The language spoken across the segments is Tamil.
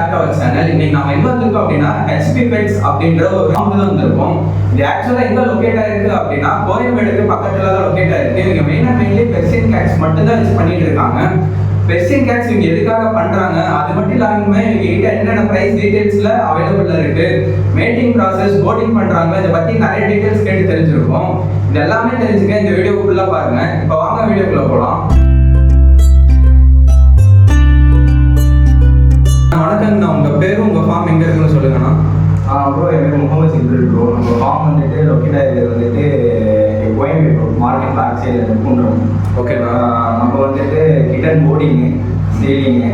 Back our channel. இன்னைக்கு நம்ம எங்க வந்திருக்கோம் அப்படின்னா ஹெச்பி பெட்ஸ் அப்படின்ற ஒரு ஃபார்ம் தான் வந்திருக்கோம். இது ஆக்சுவலா எங்க லொகேட் ஆயிருக்கு அப்படின்னா கோயம்பேடுக்கு பக்கத்துல தான் லொகேட் ஆயிருக்கு. இவங்க மெயின்லி பெர்சியன் கேட்ஸ் மட்டும் தான் வச்சு பண்ணிட்டு இருக்காங்க. பெர்சியன் கேட்ஸ் இவங்க எதுக்காக பண்றாங்க, அது மட்டும் இல்லாம இவங்க என்னென்ன பிரைஸ் டீடைல்ஸ்ல அவைலபிளா இருக்கு, மேட்டிங் ப்ராசஸ், போட்டிங் பண்றாங்க, இதை பத்தி நிறைய டீடைல்ஸ் கேட்டு தெரிஞ்சிருக்கோம். இது எல்லாமே தெரிஞ்சுக்க இந்த வீடியோ ஃபுல்லா பாருங்க. இப்போ வாங்க வீடியோக்குள்ள போலாம். வணக்கங்கண்ணா, உங்க பேரு உங்க ஃபார்ம் எங்க இருக்குன்னு சொல்லுங்கண்ணா. ப்ரோ, என் பேர் முகமது சிம்பிள் ப்ரோ. நம்ம ஃபார்ம் வந்துட்டு லொக்கேட் ஆகிருக்கிறது வந்துட்டு கோயம்பேடு ப்ரோ, மார்க்கெட் பேக் சைடில் பூண்டுறோம். ஓகேண்ணா. நம்ம வந்துட்டு கிட்டன் போர்டிங்கு, சேலிங்கு,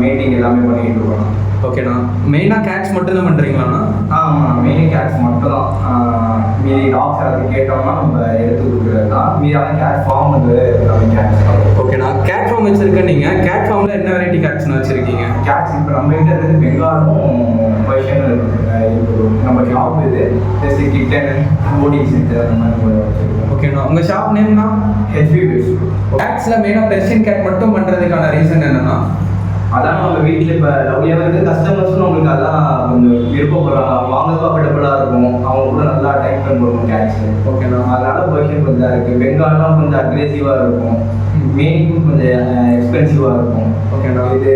மேட்டிங் எல்லாமே பண்ணிக்கிட்டு இருக்கோம். ஓகேண்ணா. மெயினாக கேட்ஸ் மட்டும் தான் பண்ணுறீங்களாண்ணா? ஆமாம், மெயின் கேட்ஸ் மட்டும் தான். மீதி டாக்ஸ் யாராவது கேட்டோம்னா நம்ம எடுத்து கொடுக்குறது தான். மீதான கேட் ஃபார்ம் வந்து நம்ம கேட்ஸ் தான். ஓகேண்ணா. கேட் ஃபார்ம் வச்சுருக்கேன். நீங்கள் கேட் ஃபார்மில் என்ன வெரைட்டி கேட்ஸ்னு வச்சுருக்கீங்க? கேட்ஸ் இப்போ நம்ம கிட்ட இருந்து பெங்காலும் பர்ஷியனும் இருக்குது. நம்ம ஷாப் இது ஜஸ்ட் கிட்டன் போர்டிங் சென்டர் அந்த மாதிரி வச்சுருக்கோம். ஓகேண்ணா. உங்கள் ஷாப் நேம்னா? HP pets. கேட்ஸில் மெயினாக பெர்சியன் கேட் மட்டும் பண்ணுறதுக்கான ரீசன் என்னென்னா, அதான் நம்ம வீட்டில் இப்போ லவ்லியாக இருக்குது, கஸ்டமர்ஸும் நம்மளுக்கு அதான் கொஞ்சம் விருப்பப்படுறாங்க. வாங்கறதும் அஃபர்டபுளாக இருக்கும், அவங்க கூட நல்லா டைம் ஸ்பெண்ட் பண்ணுவோம் கேட்ஸு. ஓகேண்ணா. அதனால பர்ஷியன் கொஞ்சம் இருக்குது. பெங்கால்லாம் கொஞ்சம் அக்ரெசிவாக இருக்கும், மெயினுக்கும் கொஞ்சம் எக்ஸ்பென்சிவாக இருக்கும். ஓகேண்ணா. இது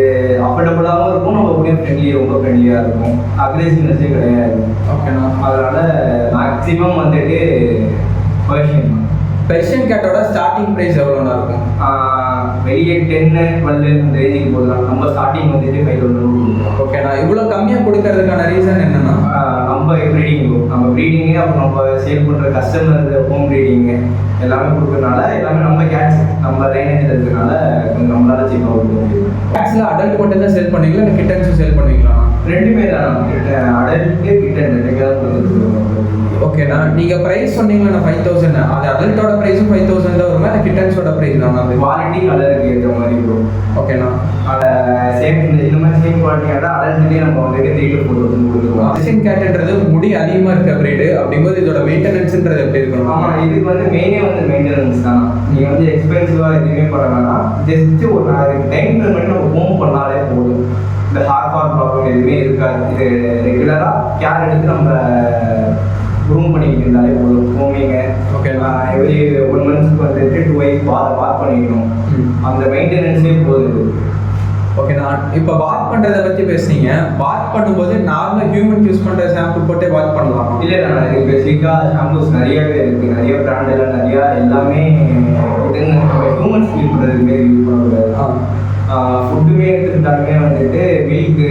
அஃபர்டபுளாகவும் இருக்கும், நம்ம கூட ரொம்ப ஃப்ரெண்ட்லியாக இருக்கும், அக்ரெசிவ்னஸே கிடையாது. ஓகேண்ணா. அதனால மேக்ஸிமம் வந்துட்டு பர்ஷியன். பெர்சியன் கேட்டோட ஸ்டார்டிங் ப்ரைஸ் எவ்வளோண்ணா இருக்கும்? வெளியே 10-12 அந்த ரேஞ்சுக்கு போகலாம். நம்ம ஸ்டார்டிங் வந்துட்டு 5,000 கொடுக்குறோம். ஓகேண்ணா. இவ்வளோ கம்மியாக கொடுக்கறதுக்கான ரீசன் என்னன்னா, நம்ம ப்ரீடிங், நம்ம ப்ரீடிங்கு, அப்புறம் நம்ம சேல் பண்ணுற கஸ்டமர் ஹோம் ப்ரீடிங்கு எல்லாமே கொடுக்கறதுனால, எல்லாமே நம்ம கேட்ஸ் நம்ம லைனேஜில் இருக்கிறதுனால கொஞ்சம் நம்மளால சீப்பாக கொடுக்க முடியும். கேட்ஸில் அடல்ட் மட்டும் தான் சேல் பண்ணுவீங்களா, இல்லை கிட்டன்ஸும் சேல் பண்ணுவீங்களா? ரெண்டுமே தான். அடல்ட்டு கிட்டன் ரெண்டுமே தான் கொடுத்துருக்கோம். ஓகேண்ணா. நீங்கள் ப்ரைஸ் சொன்னீங்களா 5,000, அது அடல்ட்டோட ப்ரைஸும் 5,000 தான் வருமா, இல்லை கிட்டன்ஸோட ப்ரைஸ் தானா? அது குவாலிட்டி கலருக்கு ஏற்ற மாதிரி இருக்கும். ஓகேண்ணா. அதை சேம் இந்த மாதிரி சேம் குவாலிட்டியாக தான் அடல்ட்லேயே நம்ம வந்துட்டு 3,000-4,000 கொடுத்துருவோம். பெர்சியன் கேட்ன்றது முடி அதிகமாக இருக்க பிரீடு, அப்படிங்கும்போது இதோட மெயின்டெனன்ஸ்ன்றது எப்படி இருக்கணும்? ஆமாம், இதுக்கு வந்து மெயினே வந்து மெயின்டெனன்ஸ் தான். நீங்கள் வந்து எக்ஸ்பென்சிவாக எதுவுமே பண்ண வேணாம். ஜஸ்ட் ஒரு டைம் மட்டும் நம்ம ஹோம் பண்ணாலே போதும். இந்த ஹேர் ஃபால் ப்ராப்ளம் எதுவுமே இருக்காது. இது ரெகுலராக கேர் எடுத்து நம்ம க்ரூம் பண்ணிக்கிட்டு இருந்தாலே போதும். ஹோமிங்க ஓகேண்ணா. எவ்ரி 1 மந்த்ஸ்க்கு வந்துட்டு 2 வைஸ் வாஷ் பண்ணிக்கணும். அந்த மெயின்டெனன்ஸே போகுது. ஓகேண்ணா. இப்போ வாஷ் பண்ணுறதை பற்றி பேசுனீங்க. வாஷ் பண்ணும்போது நார்மல் ஹியூமன் யூஸ் பண்ணுற ஷாம்பு போட்டே வாஷ் பண்ணலாம்? இல்லை, நான் இது பேசிக்காக ஷாம்பூஸ் நிறையவே இருக்குது. நிறைய பிராண்ட் எல்லாம் நிறையா எல்லாமே இதுன்னு நம்ம ஹியூமன்ஸ் யூஸ் பண்ணுறதுமே யூஸ் பண்ணக்கூடாது. ஃபுட்டுமே எடுத்துக்கிட்டாலுமே வந்துட்டு மில்க்கு,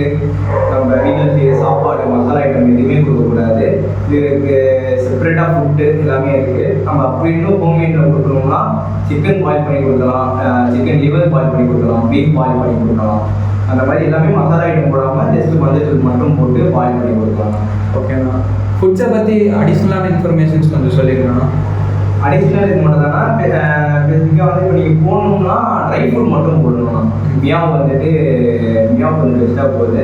நம்ம வீட்டில் செய்ய சாப்பாடு, மசாலா ஐட்டம் எதுவுமே கொடுக்கக்கூடாது. இதுக்கு செப்பரேட்டாக ஃபுட்டு எல்லாமே இருக்குது. நம்ம அப்படி இன்னும் ஹோம்மேடில் கொடுக்கணும்னா சிக்கன் பாயில் பண்ணி கொடுக்கலாம், சிக்கன் லிவர் பாயில் பண்ணி கொடுக்கலாம், பீஃப் பாயில் பண்ணி கொடுக்கலாம். அந்த மாதிரி எல்லாமே மசாலா ஐட்டம் போடாமல் ஜஸ்ட் மஞ்சள் மட்டும் போட்டு பாயில் பண்ணி கொடுக்கலாம். ஓகேண்ணா. ஃபுட்ஸை பற்றி அடிஷ்னலான இன்ஃபர்மேஷன்ஸ் கொஞ்சம் சொல்லிடுங்கண்ணா. அடிஷ்னல் இது மட்டும் தானே பேசிக்காக வந்து இப்போ நீங்கள் போகணும்னா ட்ரை ஃப்ரூட் மட்டும் போடணும்னா மியாவ் வந்துட்டு மியாவ் கொஞ்சம் பெஸ்ட்டாக போகுது.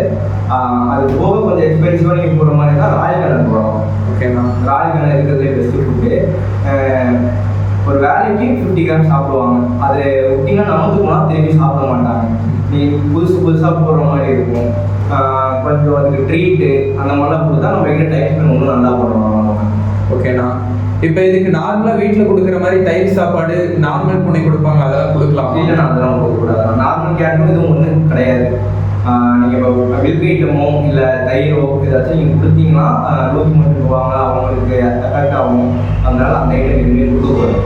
அது போக கொஞ்சம் எக்ஸ்பென்சிவாக நீங்கள் போடுற மாதிரி இருந்தால் ராயல் கலர் போடணும். ஓகேண்ணா. ராயல் கலர் இருக்கிறதுலே பெஸ்ட்டு ஃபுட்டு. ஒரு வேலைக்கு 50 கிராம் சாப்பிடுவாங்க. அது விட்டிங்கன்னா நமக்கு போனால் திரும்பி சாப்பிட மாட்டாங்க. நீங்கள் புதுசாக போடுற மாதிரி இருக்கும். கொஞ்சம் அதுக்கு ட்ரீட்டு அந்த மாதிரிலாம் கொடுத்தா நம்ம எங்கே டைம் ஸ்பெண்ட் ஒன்றும் நல்லா பண்ணுவாங்க. ஓகேண்ணா. இப்போ இதுக்கு நார்மலாக வீட்டில் கொடுக்குற மாதிரி தயிர் சாப்பாடு, நார்மல் பூனை கொடுப்பாங்க, அதெல்லாம் கொடுக்கலாம்? இல்லை, நான் அதெல்லாம் கொடுக்கக்கூடாது. நார்மல் கேட்டும் இதுவும் ஒன்றும் கிடையாது. நீங்கள் இப்போ மில்க் ஐட்டமோ இல்லை தயிரோ ஏதாச்சும் நீங்கள் கொடுத்தீங்கன்னா லூஸ் மட்டும் போவாங்க, அவங்களுக்கு எஃபெக்ட் ஆகும். அதனால அந்த ஐட்டம் எதுவுமே கொடுக்கக்கூடாது.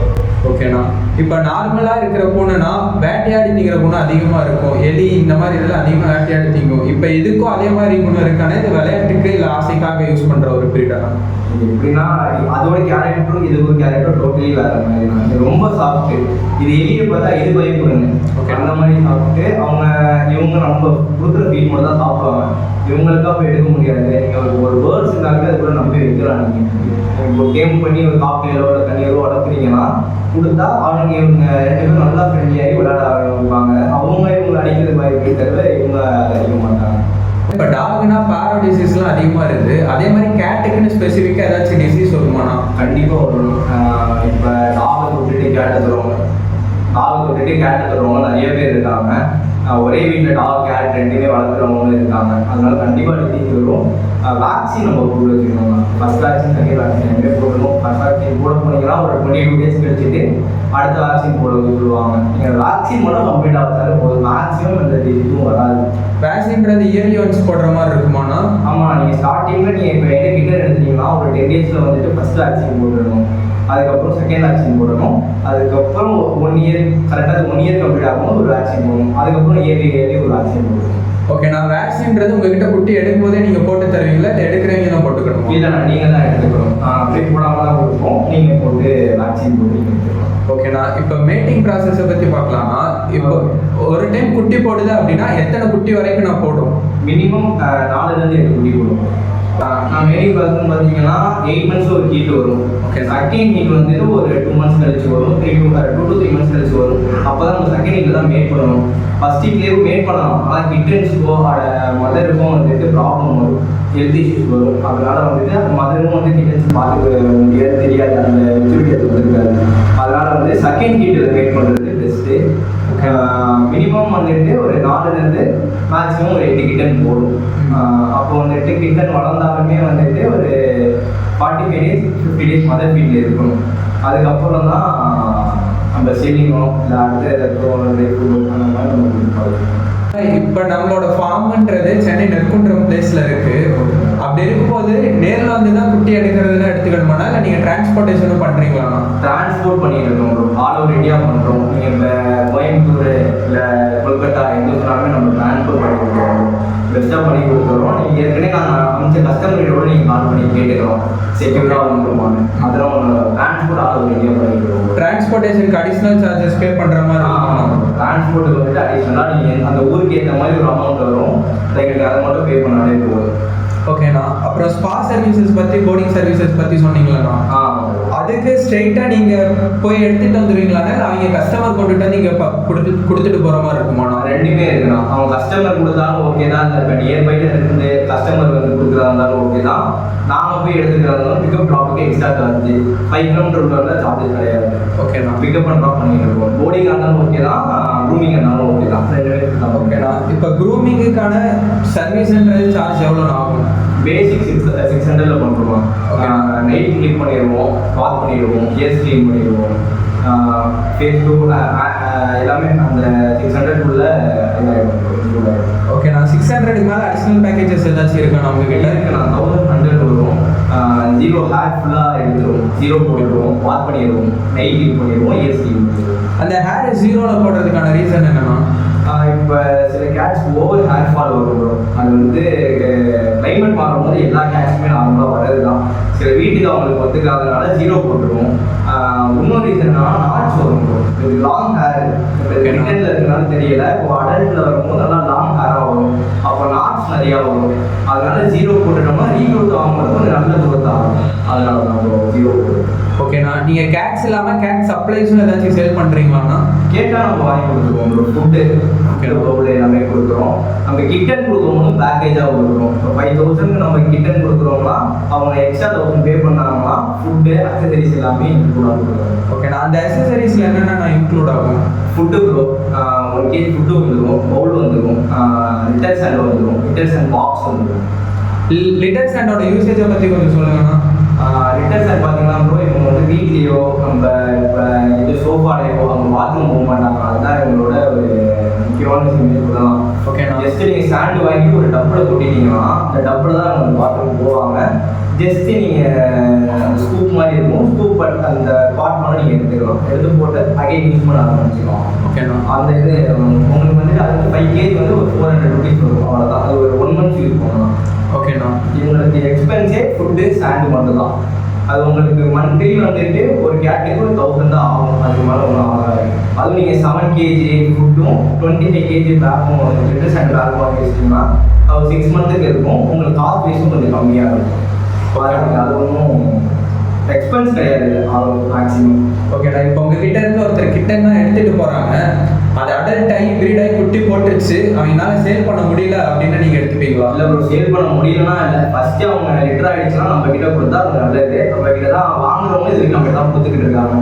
ஓகேண்ணா. இப்போ நார்மலாக இருக்கிற பூனைனா வேட்டையாடி திங்கிற பூனை அதிகமாக இருக்கும், எலி இந்த மாதிரி இதெல்லாம் அதிகமாக வேட்டையாடி திங்கும். இப்போ இதுக்கும் அதே மாதிரி பூனை இருக்கானே, இது விளையாட்டுக்கு இல்லை ஆசைக்காக யூஸ் பண்ணுற ஒரு ப்ரீடாக? எப்படின்னா அதோட கேரக்டரும் இது ஒரு கேரக்டர் டோட்டலி வேறு மாதிரி தான். இது ரொம்ப சாஃப்ட்டு. இது எலியை பார்த்தா இது பயப்படுங்க. ஓகே, அந்த மாதிரி சாப்பிட்டு இவங்க நம்ம கொடுக்குற ஃபீல் மட்டும் தான் சாப்பிடுவாங்க. இவங்களுக்கா போய் எடுக்க முடியாது. நீங்கள் ஒரு வேர்ட்ஸ் இருந்தாலுமே அது கூட நம்பி வைக்கலாம். நீங்கள் இப்போ கேம் பண்ணி ஒரு காஃபியோ இல்லை தண்ணியோ வளர்க்குறீங்கன்னா கொடுத்தா அவங்க இவங்க 2 பேரும் நல்லா ஃப்ரெண்ட்லியாகி விளையாட ஆரம்பிப்பாங்க. அவங்க இவங்களை அடிக்கிறது பயப்படி தவிர இவங்க அடிக்க மாட்டாங்க. இப்போ டாக்னா பாரோ டிசீஸ்லாம் அதிகமாக இருக்குது. அதே மாதிரி கேட்டுக்குன்னு ஸ்பெசிஃபிக்காக ஏதாச்சும் டிசீஸ் வருமானா? கண்டிப்பாக வரும். இப்போ டாகை தொட்டுட்டு கேட்டை தருவாங்க, டாகை தொட்டுட்டு கேட்டை தருவாங்க நிறைய பேர் இருக்காங்க. ஒரே வீட்டில் டாக் கேட் ரெண்டுமே வளர்க்குறவங்களும் இருக்காங்க. அதனால கண்டிப்பாக டிசீஸ் வரும். வேக்சின் நம்ம போட்டு வச்சுக்கணும். ஃபர்ஸ்ட் வேக்சின் செகண்ட் வேக்சின் ரெண்டுமே போடணும். ஃபர்ஸ்ட் வேக்சின் போட போனீங்கன்னா ஒரு 22 days கழிச்சுட்டு அடுத்த வேக்சின் போட சொல்லுவாங்க. நீங்கள் வேக்சின் மட்டும் கம்ப்ளீட் ஆகாது போதும், மேக்ஸிமம் இந்த டிசீஸும் வராது. வேக்சின்றது இயர்லி ஒன்ஸ் போடுற மாதிரி இருக்குமாண்ணா? ஆமாம், நீங்கள் ஸ்டார்டிங்கில் நீங்கள் இப்போ என்ன கிட்ட எடுத்தீங்கன்னா ஒரு 10 days வந்துட்டு ஃபர்ஸ்ட் வேக்சின் போட்டுடணும். அதுக்கப்புறம் செகண்ட் வேக்சின் போடணும். அதுக்கப்புறம் 1 year கரெக்டாக 1 year கம்ப்ளீட் ஆகும் ஒரு வேக்சின் போடணும். அதுக்கப்புறம் இயர்லி ஒரு வேக்சின் போடணும். ஓகே, நான் வேக்சின்றது உங்ககிட்ட குட்டி எடுக்கும் போதே நீங்கள் போட்டு தருவீங்களா இல்லை எடுக்கிறவங்க தான் போட்டுக்கணும்? இல்லைண்ணா, நீங்கள் தான் எடுத்துக்கணும். அப்படியே போடாமல் தான் கொடுப்போம். நீங்கள் போட்டு வேக்சின் போட்டு எடுத்துக்கலாம். ஓகேண்ணா, இப்போ மேட்டிங் ப்ராசஸை பற்றி பார்க்கலாமா? இப்போ ஒரு டைம் குட்டி போடுது அப்படின்னா எத்தனை குட்டி வரைக்கும் நான் போடும்? மினிமம் 4 8 குட்டி போடுவோம். நான் மேட்டிங் ப்ராசஸ் பார்த்தீங்கன்னா 8 months ஒரு ஹீட் வரும். ஓகே, செகண்ட் ஹீட் வந்து ஒரு 2 months கழிச்சு வரும். 2 to 3 months கழிச்சு வரும். அப்போ தான் நம்ம செகண்ட் ஹீட்டில் தான் மேட் பண்ணணும். ஃபர்ஸ்ட் ஹீட்லேயே மேட் பண்ணலாம். ஆனால் கிட்டன்ஸுக்கோ மதருக்கும் வந்துட்டு ப்ராப்ளம் வரும், ஹெல்த் இஷ்யூஸ் வரும். அதனால வந்துட்டு அந்த மதரும் வந்து கிட்டன்ஸ் பார்த்துக்க முடியாது, தெரியாது, அந்த மெச்சூரிட்டி அது வந்துருக்காது. அதனால வந்து செகண்ட் ஹீட்டில் மேட் பண்ணுறது பெஸ்ட்டு. மினிமம் வந்துட்டு ஒரு 4 மேக்ஸிமம் ஒரு 8 கிட்டன் போடும். அப்போ வந்துட்டு கிட்டன் வளர்ந்தாலுமே வந்துட்டு ஒரு 45 days 50 days மதர் ஃபீல்டில் இருக்கணும். அதுக்கப்புறம் தான் நம்ம செல்லிங்கோ இல்லை அடுத்த ஏதாச்சும் அந்த மாதிரி நம்ம கொடுப்பாங்க. இப்போ நம்மளோட ஃபார்ம்ன்றது சென்னை நெற்குன்றம் பிளேஸில் இருக்குது. அப்படி இருக்கும்போது நேரில் வந்து தான் குட்டி எடுக்கிறதுல எடுத்துக்கணுமானா இல்லை நீங்கள் டிரான்ஸ்போர்ட்டேஷனும் பண்ணுறீங்களாண்ணா? டிரான்ஸ்போர்ட் பண்ணிட்டு இருக்கோம். ஆல் ஓவர் இந்தியா பண்ணுறோம். நீங்கள் இப்போ கோயம்புத்தூர் இல்லை கொல்கத்தா எங்கே சொன்னாலுமே நம்ம டிரான்ஸ்போர்ட் பண்ணி கொடுக்குறோம். பெஸ்ட்டாக பண்ணி கொடுக்குறோம். நீங்கள் ஏற்கனவே நாங்கள் அமைச்ச கஸ்டமரோட நீங்கள் கால் பண்ணி கேட்டுக்கிறோம் செக்யூராக வந்துருமான்னு. அதெல்லாம் டிரான்ஸ்போர்ட் ஆல் ஓவர் இந்தியா பண்ணிக்கிறோம். டிரான்ஸ்போர்ட்டேஷனுக்கு அடிஷ்னல் சார்ஜஸ் பே பண்ணுற மாதிரி டிரான்ஸ்போர்ட்டுக்கு வந்துட்டு அடிஷ்னலாக நீங்கள் அந்த ஊருக்கு ஏற்ற மாதிரி ஒரு அமௌண்ட் வரும். எங்களுக்கு அதை மட்டும் பே பண்ணாலே போதும். ஓகேண்ணா, அப்புறம் ஸ்பா சர்வீசஸ் பற்றி போர்டிங் சர்வீசஸ் பற்றி சொன்னீங்களா? அதுக்கு ஸ்ட்ரெயிட்டாக நீங்கள் போய் எடுத்துகிட்டு வந்துடுவீங்களாண்ணா அவங்க கஸ்டமர் கொண்டுட்டு வந்து இங்கே கொடுத்துட்டு போகிற மாதிரி இருக்குமாண்ணா? ரெண்டுமே இருக்குண்ணா. அவங்க கஸ்டமர் கொடுத்தாலும் ஓகே தான். இந்த இப்போ நியர்பையில் இருந்து கஸ்டமர் வந்து கொடுக்குறதா இருந்தாலும் ஓகே தான். நாங்கள் போய் எடுத்துக்கிறதா இருந்தாலும் பிக்கப் ட்ராப்புக்கு எக்ஸ்ட்ரா சார்ஜ் 5 kilometer சார்ஜஸ் கிடையாது. ஓகேண்ணா, பிக்கப் அண்ட் ட்ராப் பண்ணிட்டு இருக்கோம். போர்டிங்காக இருந்தாலும் ஓகே தான், க்ரூமிங்காக இருந்தாலும் ஓகே தான். ரெண்டுமே ஓகேண்ணா. இப்போ க்ரூமிங்குக்கான சர்வீஸ்ன்றது சார்ஜ் எவ்வளோண்ணா ஆகும்? பேசிக் 600 பண்ணுறோம். நைட் கிளீன் பண்ணிடுவோம், வாஷ் பண்ணிடுவோம், இயர்ஸ் கிளீன் பண்ணிடுவோம், ஃபேஸ் டூ எல்லாமே அந்த 600 ஓகே, நான் 600 மேலே அடிஷ்னல் பேக்கேஜஸ் ஏதாச்சும் இருக்கா நம்மகிட்ட? இருக்கு. நான் 1100 வரும். 0 ஹேர் ஃபுல்லாக எடுத்துருவோம், 0 போட்டுருவோம், வாஷ் பண்ணிடுவோம், நைட் கிளீன் பண்ணிடுவோம், இயர்ஸ் கிளீன் பண்ணிடுவோம். அந்த ஹேர் 0ல் போடுறதுக்கான ரீசன் என்னன்னா, இப்போ சில கேட்ஸ் ஓவர் ஹேர் ஃபால் வரும் ப்ரோ. அது வந்து கிளைமேட் மாறும்போது எல்லா கேட்ஸுமே நார்மலாக வரது தான். சில வீட்டுக்கு அவங்களுக்கு ஒத்துக்காதனால 0 போட்டுருவோம். இன்னொரு ரீசன்னா நாட்ஸ் வரும் ப்ரோ. இது லாங் ஹேர் இப்போ ரிட்டனில் இருக்கிறனால தெரியல. இப்போ அடல்ட்டில் வரும்போது நல்லா லாங் ஹேராக வரும். அப்போ நாட்ஸ் நிறையா வரும். அதனால 0 போட்டுட்டோம்னா ரீக்ரோத் ஆகும்போது கொஞ்சம் நல்ல குரோத் ஆகும். அதனால தான் 0 போடுவோம். ஓகேண்ணா, நீங்கள் கேட்ஸ் இல்லாமல் கேட் சப்ளைஸும் ஏதாச்சும் சேல் பண்ணுறீங்களாண்ணா? கேட்டால் நம்ம வாங்கி கொடுத்துருவோம் ப்ரோ. ஃபுட்டு பவுல் எல்லாமே கொடுக்குறோம். நம்ம கிட்டன் கொடுக்குறோம்னு பேக்கேஜாக கொடுக்குறோம். இப்போ 5000 நம்ம கிட்டன் கொடுக்குறோம்னா அவங்க எக்ஸ்ட்ரா 1000 பே பண்ணாங்கன்னா ஃபுட்டு அக்சசரிஸ் எல்லாமே இன்க்ளூட் கொடுக்குறோம். ஓகேண்ணா, அந்த அக்சசரிஸில் என்னென்ன இன்க்ளூட் ஆகும்? ஃபுட்டு ப்ரோ 1 kg ஃபுட்டு வந்துடும், பவுல் வந்துடும், லிட்டர் சாண்ட் வந்துடும், லிட்டர் சாண்ட் பாக்ஸ் வந்துடும். லிட்டர் சாண்டோட யூசேஜை பற்றி கொஞ்சம் சொல்லுங்கண்ணா. லிட்டர் சாண்ட் பார்த்தீங்கன்னா ப்ரோ இவங்க வந்து வீட்லேயோ நம்ம இப்போ இது சோஃபாலேயோ அவங்க பாத்ரூம் போக மாட்டாங்க. அதுதான் இவங்களோட ஒரு முக்கியமான விஷயம் சொல்லலாம். ஓகேண்ணா, ஜஸ்ட் நீங்கள் சாண்ட் வாங்கி ஒரு டப்பில் கொட்டிட்டீங்கன்னா அந்த டப்பில் தான் அவங்க பாத்ரூம் போவாங்க. ஜஸ்ட்டு நீங்கள் அந்த ஸ்கூப் மாதிரி இருக்கும், ஸ்கூப் அந்த பாட் மாதிரி நீங்கள் எடுத்துக்கலாம். எடுத்து போட்டு அகைன் யூஸ் பண்ண ஆரம்பிச்சிக்கலாம். ஓகேண்ணா, அந்த இது உங்களுக்கு வந்துட்டு அதுக்கு 5 kg வந்து ஒரு 400 rupees வரும். அவ்வளோதான். அது ஒரு 1 month யூஸ் பண்ணலாம். ஓகேண்ணா, இவங்களுக்கு எக்ஸ்பென்ஸே ஃபுட்டு சாண்டு மட்டும் தான். அது உங்களுக்கு மந்த்லி வந்துட்டு ஒரு கேட்டுக்கு ஒரு 1000 தான் ஆகும். அதுக்கு மேலே ஒன்றும் ஆகாது. அதுவும் நீங்கள் 7 kg ஃபுட்டும் 25 kg பேக்கும் லிட்டர் சாண்ட் பேக் வாங்கி வச்சிட்டிங்கன்னா அது 6 months இருக்கும். உங்களுக்கு காஸ்ட் வைஸும் கொஞ்சம் கம்மியாக இருக்கும். அது ஒன்றும் எக்ஸ்பென்ஸ் கிடையாது மேக்ஸிமம். ஓகேண்ணா, இப்போ உங்ககிட்ட இருந்து ஒருத்தர் கிட்டன் தான் எடுத்துகிட்டு போகிறாங்க. அது அடல்ட் ஆகி பிரீட் ஆகி குட்டி போட்டுருச்சு, அவங்களால சேல் பண்ண முடியல அப்படின்னா நீங்கள் எடுத்துப்பீங்களா? இல்லை ப்ரோ, சேல் பண்ண முடியலன்னா இல்லை. ஃபஸ்ட்டு அவங்க லிட்டர் ஆகிடுச்சுன்னா நம்ம கிட்ட கொடுத்தா அது நல்லது. நம்ம கிட்ட தான் வாங்குறவங்க இதுக்கு நம்ம தான் கொடுத்துக்கிட்டு இருக்காங்க.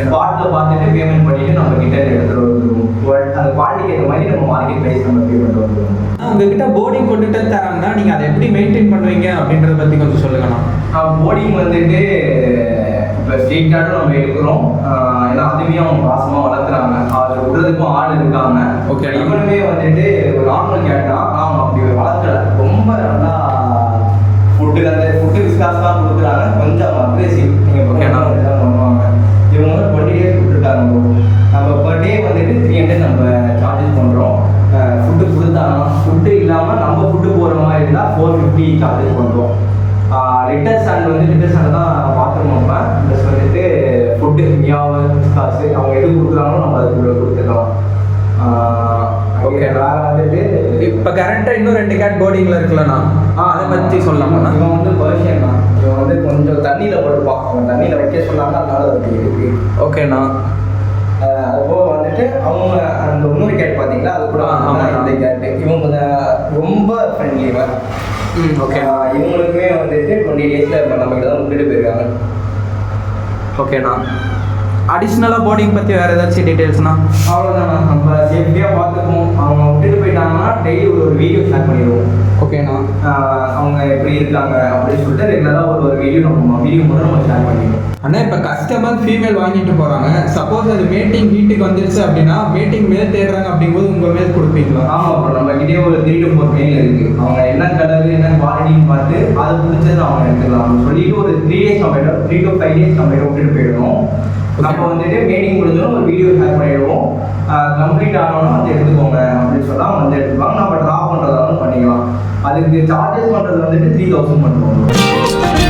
ஸ்பாட்டில் பார்த்துட்டு பேமெண்ட் பண்ணிட்டு நம்ம கிட்ட எடுத்துகிட்டு வந்துடுவோம். அந்த குவாலிட்டிக்கு ஏற்ற மாதிரி நம்ம மார்க்கெட் ப்ரைஸ் நம்ம பே பண்ணிட்டு வந்துடுவோம். உங்ககிட்ட போர்டிங் கொண்டுட்டு தராங்கன்னா நீங்கள் அதை எப்படி மெயின்டைன் பண்ணுவீங்க அப்படின்றத பற்றி கொஞ்சம் சொல்லுங்கண்ணா. போர்டிங் வந்துட்டு இப்போ ஸ்ட்ரீட் கார்டும் நம்ம எடுக்கிறோம். ஏன்னா அதுவே அவங்க பாசமாக வளர்த்துறாங்க. அது விடுறதுக்கும் ஆள் இருக்காங்க. ஓகே. இவனுமே வந்துட்டு ஒரு நார்மல் கேட் தான். அவங்க அப்படி வளர்க்கல. ரொம்ப நல்லா ஃபுட்டு விஸ்காஸ்லாம் கொடுக்குறாங்க. கொஞ்சம் அக்ரெசிவ். நீங்கள் ஓகே தான் பண்ணுவாங்க. இவங்க வந்து 20 days கொடுத்துருக்காங்க. நம்ம பர் டே வந்துட்டு 300 நம்ம சார்ஜஸ் பண்ணுறோம். ஃபுட்டு கொடுத்தாங்க. ஃபுட்டு இல்லாமல் நம்ம ஃபுட்டு போகிற மாதிரி இருந்தால் 450 சார்ஜஸ் பண்ணுறோம். லிட்டர் ஸ்டாண்ட் வந்து லிட்டர் ஸ்டாண்ட் தான் பாத்ரூம் வைப்பேன். ப்ளஸ் வந்துட்டு ஃபுட்டு மியாவு காசு அவங்க எது கொடுக்குறாங்களோ நம்ம அதுக்கு கொடுத்துக்கலாம். ஓகே. வேறு வந்துட்டு இப்போ கரெக்டாக இன்னும் 2 கேட் போர்டிங்கில் இருக்குல்லண்ணா, அதை பற்றி சொல்லலாமாண்ணா? இவன் வந்து பர்ஷியன் தான். இவன் வந்து கொஞ்சம் தண்ணியில் படுப்பான். அவன் தண்ணியில் வைக்க சொன்னாங்க, அதனால அது இருக்கு. ஓகேண்ணா. அதுபோக வந்துட்டு அவங்க அந்த இன்னொரு கேட் பார்த்தீங்களா, அது கூட இந்த கேட்டு இவங்க ரொம்ப ஃப்ரெண்ட்லி. இவன் ஓகே. இவங்களுக்குமே வந்துட்டு 20 daysல இப்போ நம்மகிட்ட தான் விட்டுட்டு போயிருக்காங்க. ஓகேண்ணா. அடிஷ்னலாக போர்டிங் பற்றி வேறு ஏதாச்சும் டீட்டெயில்ஸ்ண்ணா? அவ்வளோதாண்ணா. நம்ம சேஃப்டியாக பார்த்துப்போம். அவங்க விட்டுட்டு போயிட்டாங்கன்னா டெய்லி ஒரு வீடியோ ஷேர் பண்ணிடுவோம். ஓகேண்ணா. அவங்க எப்படி இருக்காங்க அப்படின்னு சொல்லிட்டு ரெகுலராக ஒரு வீடியோ மூலம் நம்ம ஷேர் பண்ணிடுவோம். அண்ணா இப்போ கஸ்டமர் ஃபீமேல் வாங்கிட்டு போகிறாங்க, சப்போஸ் அது மேட்டிங் வீட்டுக்கு வந்துருச்சு அப்படின்னா மீட்டிங் மேல் தேடுறாங்க அப்படிங்கும்போது உங்கள் மேல் கொடுப்பீங்களா? ஆமாம் ப்ரோ. நம்ம கிட்டே ஒரு 3 to 4 மெயில் இருக்குது. அவங்க என்ன கலர் என்ன குவாலிட்டின்னு பார்த்து அதை பிடிச்சது அவங்க எடுத்துக்கலாம். அவங்க சொல்லிட்டு ஒரு 3 days நம்ம 3 to 5 days நம்ம விட்டுட்டு போயிடுவோம். நம்ம வந்துட்டு மீட்டிங் முடிஞ்சோம் ஒரு வீடியோ ஷேர் பண்ணிடுவோம். கம்ப்ளீட் ஆனோன்னா அதை எடுத்துக்கோங்க அப்படின்னு சொன்னால் அவங்க வந்து எடுத்துப்பாங்க. நம்ம ட்ராப் பண்ணுறதாலும் பண்ணிக்கலாம். அதுக்கு சார்ஜஸ் பண்ணுறது வந்துட்டு 3000 பண்ணுவோம்.